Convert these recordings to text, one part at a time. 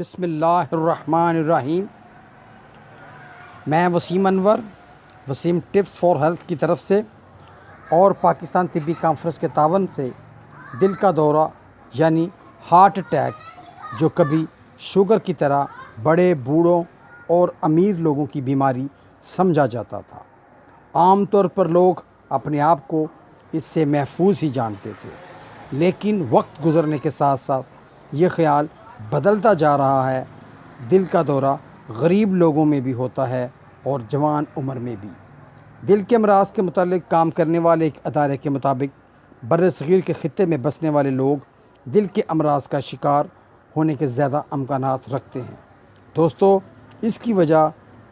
بسم اللہ الرحمن الرحیم۔ میں وسیم انور، وسیم ٹپس فار ہیلتھ کی طرف سے اور پاکستان طبی کانفرنس کے تعاون سے دل کا دورہ یعنی ہارٹ اٹیک، جو کبھی شوگر کی طرح بڑے، بوڑھوں اور امیر لوگوں کی بیماری سمجھا جاتا تھا۔ عام طور پر لوگ اپنے آپ کو اس سے محفوظ ہی جانتے تھے، لیکن وقت گزرنے کے ساتھ ساتھ یہ خیال بدلتا جا رہا ہے۔ دل کا دورہ غریب لوگوں میں بھی ہوتا ہے اور جوان عمر میں بھی۔ دل کے امراض کے متعلق کام کرنے والے ایک ادارے کے مطابق برصغیر کے خطے میں بسنے والے لوگ دل کے امراض کا شکار ہونے کے زیادہ امکانات رکھتے ہیں۔ دوستو، اس کی وجہ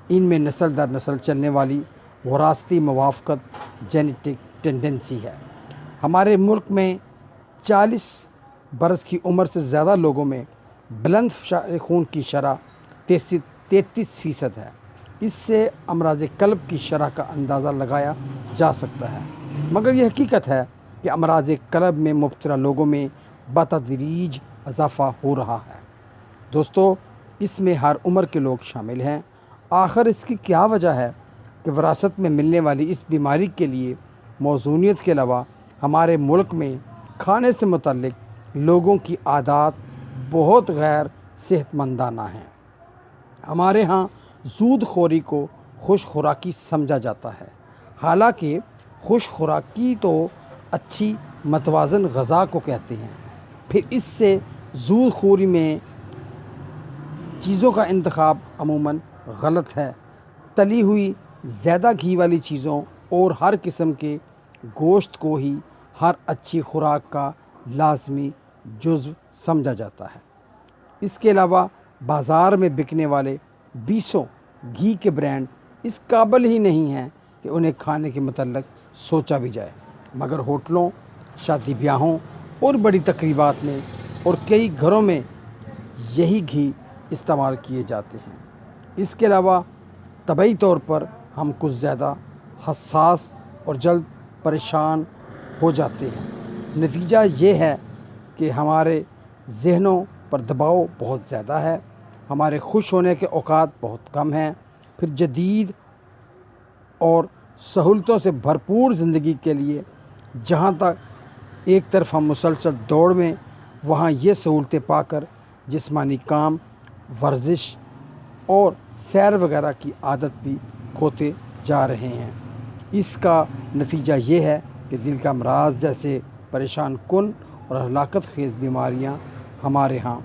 ان میں نسل در نسل چلنے والی وراثتی موافقت جینیٹک ٹینڈنسی ہے۔ ہمارے ملک میں 40 برس کی عمر سے زیادہ لوگوں میں بلند فشار خون کی شرح 33% ہے۔ اس سے امراض قلب کی شرح کا اندازہ لگایا جا سکتا ہے، مگر یہ حقیقت ہے کہ امراض قلب میں مبتلا لوگوں میں بتدریج اضافہ ہو رہا ہے۔ دوستو، اس میں ہر عمر کے لوگ شامل ہیں۔ آخر اس کی کیا وجہ ہے کہ وراثت میں ملنے والی اس بیماری کے لیے موضوعیت کے علاوہ ہمارے ملک میں کھانے سے متعلق لوگوں کی عادات بہت غیر صحت مندانہ ہیں۔ ہمارے ہاں زود خوری کو خوش خوراکی سمجھا جاتا ہے، حالانکہ خوش خوراکی تو اچھی متوازن غذا کو کہتے ہیں۔ پھر اس سے زود خوری میں چیزوں کا انتخاب عموماً غلط ہے۔ تلی ہوئی، زیادہ گھی والی چیزوں اور ہر قسم کے گوشت کو ہی ہر اچھی خوراک کا لازمی جزو سمجھا جاتا ہے۔ اس کے علاوہ بازار میں بکنے والے 20 گھی کے برانڈ اس قابل ہی نہیں ہیں کہ انہیں کھانے کے متعلق سوچا بھی جائے، مگر ہوٹلوں، شادی بیاہوں اور بڑی تقریبات میں اور کئی گھروں میں یہی گھی استعمال کیے جاتے ہیں۔ اس کے علاوہ طبعی طور پر ہم کچھ زیادہ حساس اور جلد پریشان ہو جاتے ہیں۔ نتیجہ یہ ہے کہ ہمارے ذہنوں پر دباؤ بہت زیادہ ہے، ہمارے خوش ہونے کے اوقات بہت کم ہیں۔ پھر جدید اور سہولتوں سے بھرپور زندگی کے لیے جہاں تک ایک طرف ہم مسلسل دوڑ میں، وہاں یہ سہولتیں پا کر جسمانی کام، ورزش اور سیر وغیرہ کی عادت بھی کھوتے جا رہے ہیں۔ اس کا نتیجہ یہ ہے کہ دل کا امراض جیسے پریشان کن اور ہلاکت خیز بیماریاں ہمارے ہاں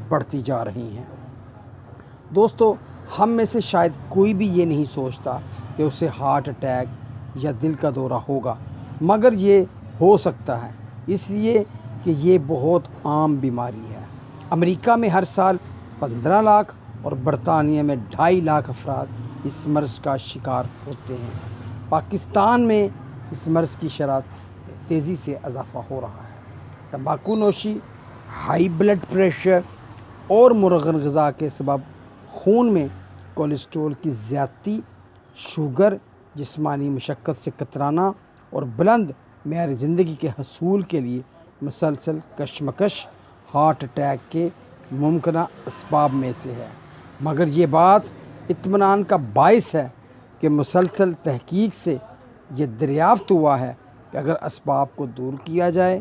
بڑھتی جا رہی ہیں۔ دوستو، ہم میں سے شاید کوئی بھی یہ نہیں سوچتا کہ اسے ہارٹ اٹیک یا دل کا دورہ ہوگا، مگر یہ ہو سکتا ہے، اس لیے کہ یہ بہت عام بیماری ہے۔ امریکہ میں ہر سال 15 لاکھ اور برطانیہ میں 2.5 لاکھ افراد اس مرض کا شکار ہوتے ہیں۔ پاکستان میں اس مرض کی شرح تیزی سے اضافہ ہو رہا ہے۔ تمباکو نوشی، ہائی بلڈ پریشر اور مرغن غذا کے سبب خون میں کولیسٹرول کی زیادتی، شوگر، جسمانی مشقت سے کترانا اور بلند معیار زندگی کے حصول کے لیے مسلسل کشمکش ہارٹ اٹیک کے ممکنہ اسباب میں سے ہے۔ مگر یہ بات اطمینان کا باعث ہے کہ مسلسل تحقیق سے یہ دریافت ہوا ہے کہ اگر اسباب کو دور کیا جائے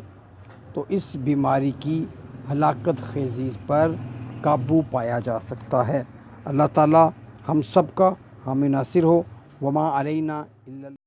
تو اس بیماری کی ہلاکت خیزی پر قابو پایا جا سکتا ہے۔ اللہ تعالی ہم سب کا حامی ناصر ہو۔ وما علینا الا